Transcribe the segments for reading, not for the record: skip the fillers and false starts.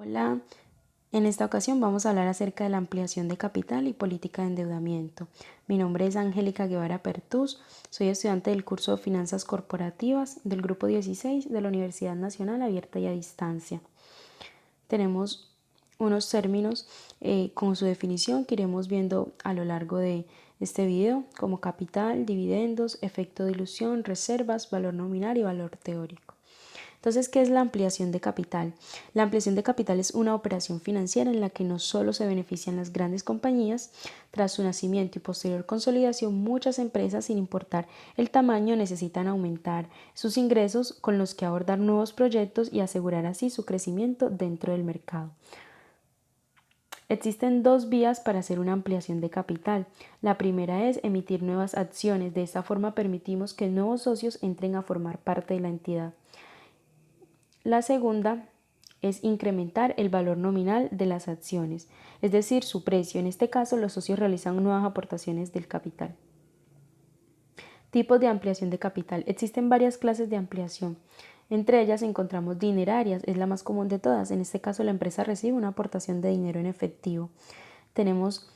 Hola, en esta ocasión vamos a hablar acerca de la ampliación de capital y política de endeudamiento. Mi nombre es Angélica Guevara Pertús, soy estudiante del curso de Finanzas Corporativas del Grupo 16 de la Universidad Nacional Abierta y a Distancia. Tenemos unos términos con su definición que iremos viendo a lo largo de este video, como capital, dividendos, efecto de dilución, reservas, valor nominal y valor teórico. Entonces, ¿qué es la ampliación de capital? La ampliación de capital es una operación financiera en la que no solo se benefician las grandes compañías, tras su nacimiento y posterior consolidación, muchas empresas, sin importar el tamaño, necesitan aumentar sus ingresos con los que abordar nuevos proyectos y asegurar así su crecimiento dentro del mercado. Existen dos vías para hacer una ampliación de capital. La primera es emitir nuevas acciones. De esta forma permitimos que nuevos socios entren a formar parte de la entidad. La segunda es incrementar el valor nominal de las acciones, es decir, su precio. En este caso, los socios realizan nuevas aportaciones del capital. Tipos de ampliación de capital. Existen varias clases de ampliación. Entre ellas encontramos dinerarias, es la más común de todas. En este caso, la empresa recibe una aportación de dinero en efectivo. Tenemos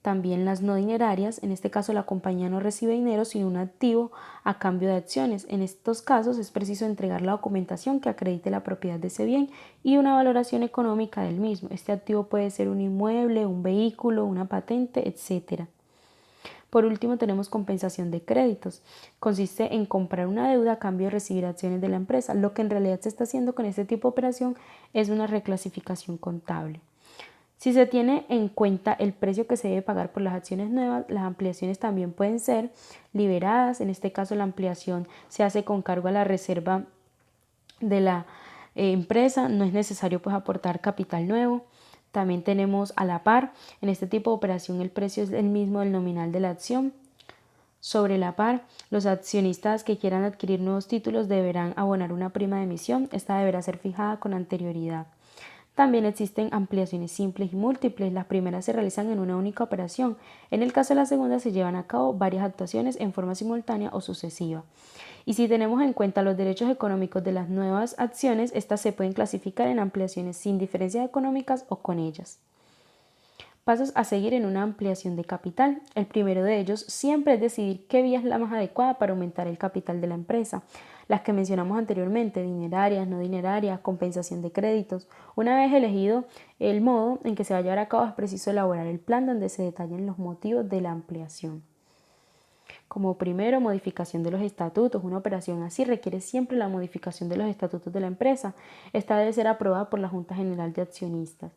también las no dinerarias, en este caso la compañía no recibe dinero sino un activo a cambio de acciones. En estos casos es preciso entregar la documentación que acredite la propiedad de ese bien y una valoración económica del mismo. Este activo puede ser un inmueble, un vehículo, una patente, etc. Por último tenemos compensación de créditos. Consiste en comprar una deuda a cambio de recibir acciones de la empresa. Lo que en realidad se está haciendo con este tipo de operación es una reclasificación contable. Si se tiene en cuenta el precio que se debe pagar por las acciones nuevas, las ampliaciones también pueden ser liberadas. En este caso, la ampliación se hace con cargo a la reserva de la empresa. No es necesario aportar capital nuevo. También tenemos a la par. En este tipo de operación el precio es el mismo del nominal de la acción. Sobre la par, los accionistas que quieran adquirir nuevos títulos deberán abonar una prima de emisión. Esta deberá ser fijada con anterioridad. También existen ampliaciones simples y múltiples. Las primeras se realizan en una única operación. En el caso de la segunda se llevan a cabo varias actuaciones en forma simultánea o sucesiva. Y si tenemos en cuenta los derechos económicos de las nuevas acciones, estas se pueden clasificar en ampliaciones sin diferencias económicas o con ellas. Pasos a seguir en una ampliación de capital. El primero de ellos siempre es decidir qué vía es la más adecuada para aumentar el capital de la empresa. Las que mencionamos anteriormente, dinerarias, no dinerarias, compensación de créditos. Una vez elegido el modo en que se va a llevar a cabo, es preciso elaborar el plan donde se detallen los motivos de la ampliación. Como primero, modificación de los estatutos. Una operación así requiere siempre la modificación de los estatutos de la empresa. Esta debe ser aprobada por la Junta General de Accionistas.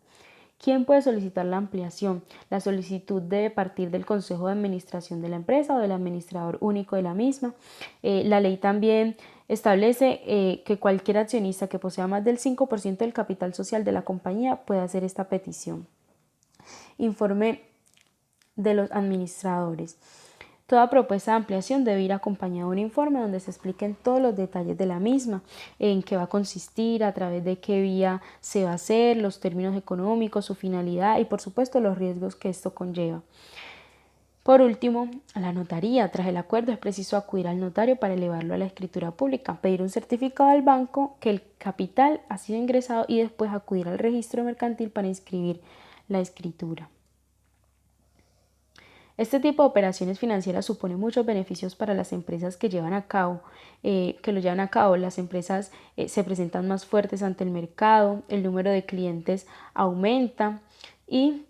¿Quién puede solicitar la ampliación? La solicitud debe partir del Consejo de Administración de la empresa o del administrador único de la misma. La ley también establece que cualquier accionista que posea más del 5% del capital social de la compañía puede hacer esta petición. Informe de los administradores. Toda propuesta de ampliación debe ir acompañada de un informe donde se expliquen todos los detalles de la misma, en qué va a consistir, a través de qué vía se va a hacer, los términos económicos, su finalidad y por supuesto los riesgos que esto conlleva. Por último, a la notaría. Tras el acuerdo es preciso acudir al notario para elevarlo a la escritura pública, pedir un certificado al banco que el capital ha sido ingresado y después acudir al registro mercantil para inscribir la escritura. Este tipo de operaciones financieras supone muchos beneficios para las empresas que lo llevan a cabo. Las empresas se presentan más fuertes ante el mercado, el número de clientes aumenta y,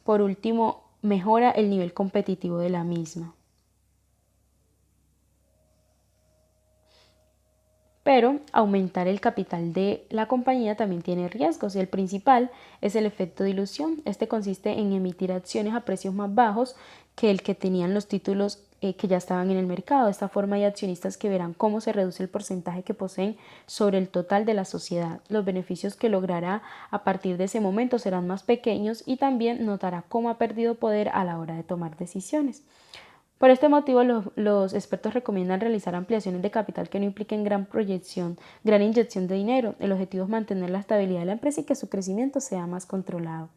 por último, mejora el nivel competitivo de la misma. Pero aumentar el capital de la compañía también tiene riesgos y el principal es el efecto de dilución. Este consiste en emitir acciones a precios más bajos que el que tenían los títulos que ya estaban en el mercado. De esta forma hay accionistas que verán cómo se reduce el porcentaje que poseen sobre el total de la sociedad. Los beneficios que logrará a partir de ese momento serán más pequeños y también notará cómo ha perdido poder a la hora de tomar decisiones. Por este motivo, los expertos recomiendan realizar ampliaciones de capital que no impliquen gran inyección de dinero. El objetivo es mantener la estabilidad de la empresa y que su crecimiento sea más controlado.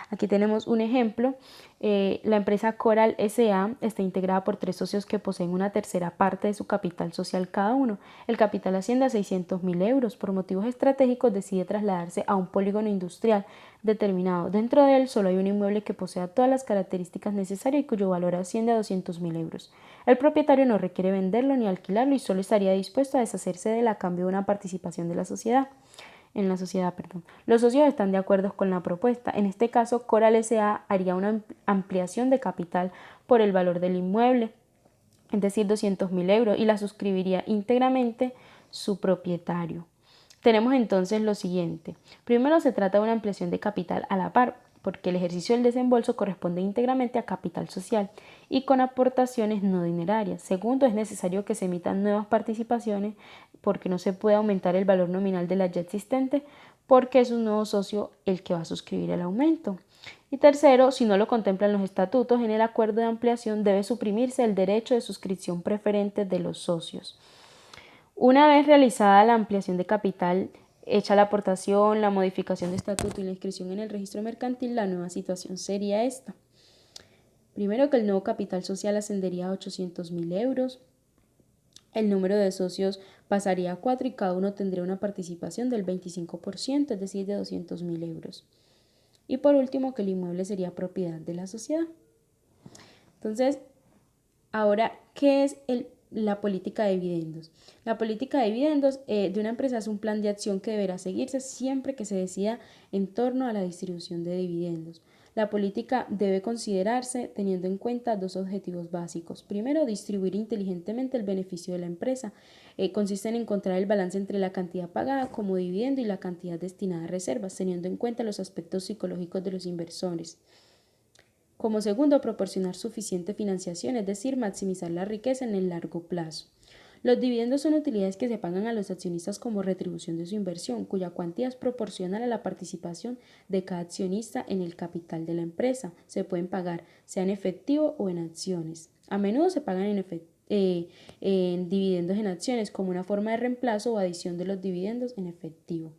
Aquí tenemos un ejemplo. La empresa Coral S.A. está integrada por 3 socios que poseen una tercera parte de su capital social cada uno. El capital asciende a 600.000 euros. Por motivos estratégicos decide trasladarse a un polígono industrial determinado. Dentro de él solo hay un inmueble que posea todas las características necesarias y cuyo valor asciende a 200.000 euros. El propietario no requiere venderlo ni alquilarlo y solo estaría dispuesto a deshacerse de él a cambio de una participación de la sociedad. Los socios están de acuerdo con la propuesta. En este caso, Coral S.A. haría una ampliación de capital por el valor del inmueble, es decir, 200.000 euros, y la suscribiría íntegramente su propietario. Tenemos entonces lo siguiente. Primero, se trata de una ampliación de capital a la par, porque el ejercicio del desembolso corresponde íntegramente a capital social y con aportaciones no dinerarias. Segundo, es necesario que se emitan nuevas participaciones porque no se puede aumentar el valor nominal de la ya existente porque es un nuevo socio el que va a suscribir el aumento. Y tercero, si no lo contemplan los estatutos, en el acuerdo de ampliación debe suprimirse el derecho de suscripción preferente de los socios. Una vez realizada la ampliación de capital, hecha la aportación, la modificación de estatuto y la inscripción en el registro mercantil, la nueva situación sería esta. Primero, que el nuevo capital social ascendería a 800.000 euros. El número de socios pasaría a 4 y cada uno tendría una participación del 25%, es decir, de 200.000 euros. Y por último, que el inmueble sería propiedad de la sociedad. Entonces, ahora, ¿qué es la política de dividendos? La política de dividendos de una empresa es un plan de acción que deberá seguirse siempre que se decida en torno a la distribución de dividendos. La política debe considerarse teniendo en cuenta 2 objetivos básicos. Primero, distribuir inteligentemente el beneficio de la empresa. Consiste en encontrar el balance entre la cantidad pagada como dividendo y la cantidad destinada a reservas, teniendo en cuenta los aspectos psicológicos de los inversores. Como segundo, proporcionar suficiente financiación, es decir, maximizar la riqueza en el largo plazo. Los dividendos son utilidades que se pagan a los accionistas como retribución de su inversión, cuya cuantía es proporcional a la participación de cada accionista en el capital de la empresa. Se pueden pagar sea en efectivo o en acciones. A menudo se pagan en dividendos en acciones como una forma de reemplazo o adición de los dividendos en efectivo.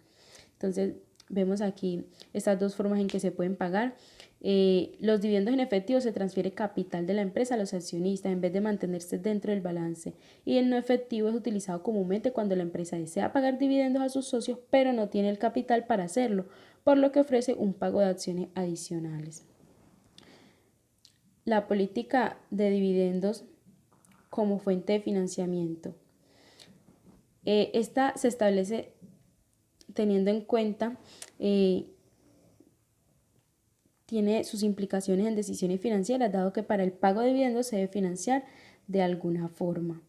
Entonces, vemos aquí estas 2 formas en que se pueden pagar. Los dividendos en efectivo se transfiere capital de la empresa a los accionistas en vez de mantenerse dentro del balance, y el no efectivo es utilizado comúnmente cuando la empresa desea pagar dividendos a sus socios pero no tiene el capital para hacerlo, por lo que ofrece un pago de acciones adicionales. La política de dividendos como fuente de financiamiento. Esta se establece teniendo en cuenta tiene sus implicaciones en decisiones financieras, dado que para el pago de dividendos se debe financiar de alguna forma,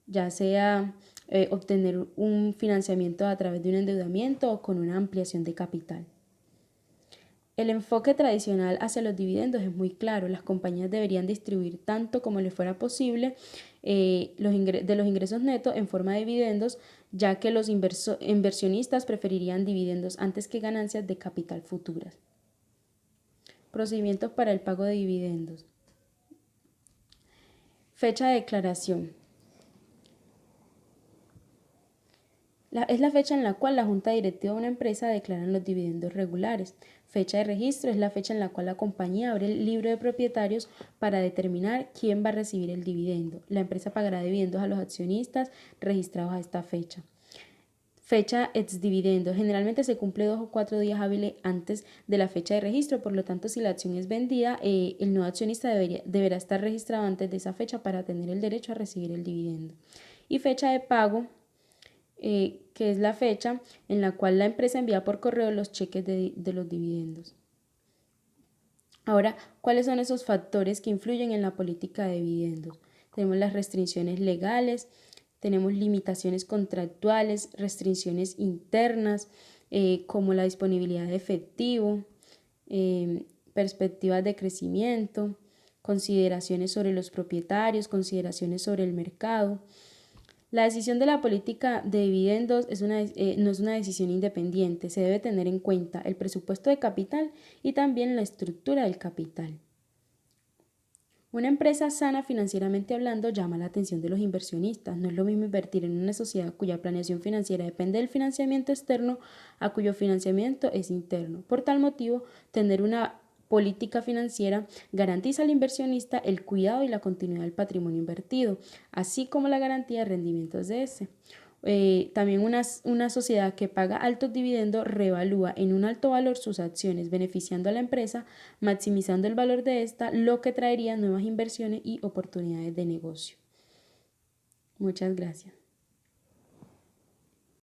ya sea obtener un financiamiento a través de un endeudamiento o con una ampliación de capital. El enfoque tradicional hacia los dividendos es muy claro. Las compañías deberían distribuir tanto como les fuera posible de los ingresos netos en forma de dividendos, ya que los inversionistas preferirían dividendos antes que ganancias de capital futuras. Procedimientos para el pago de dividendos. Fecha de declaración. Es la fecha en la cual la junta directiva de una empresa declara los dividendos regulares. Fecha de registro es la fecha en la cual la compañía abre el libro de propietarios para determinar quién va a recibir el dividendo. La empresa pagará dividendos a los accionistas registrados a esta fecha. Fecha ex dividendo. Generalmente se cumple 2 o 4 días hábiles antes de la fecha de registro, por lo tanto, si la acción es vendida, el nuevo accionista deberá estar registrado antes de esa fecha para tener el derecho a recibir el dividendo. Y fecha de pago, que es la fecha en la cual la empresa envía por correo los cheques de los dividendos. Ahora, ¿cuáles son esos factores que influyen en la política de dividendos? Tenemos las restricciones legales, tenemos limitaciones contractuales, restricciones internas, como la disponibilidad de efectivo, perspectivas de crecimiento, consideraciones sobre los propietarios, consideraciones sobre el mercado. La decisión de la política de dividendos no es una decisión independiente, se debe tener en cuenta el presupuesto de capital y también la estructura del capital. Una empresa sana financieramente hablando llama la atención de los inversionistas. No es lo mismo invertir en una sociedad cuya planeación financiera depende del financiamiento externo a cuyo financiamiento es interno. Por tal motivo, tener una política financiera garantiza al inversionista el cuidado y la continuidad del patrimonio invertido, así como la garantía de rendimientos de ese. También una sociedad que paga altos dividendos revalúa en un alto valor sus acciones, beneficiando a la empresa, maximizando el valor de esta, lo que traería nuevas inversiones y oportunidades de negocio. Muchas gracias.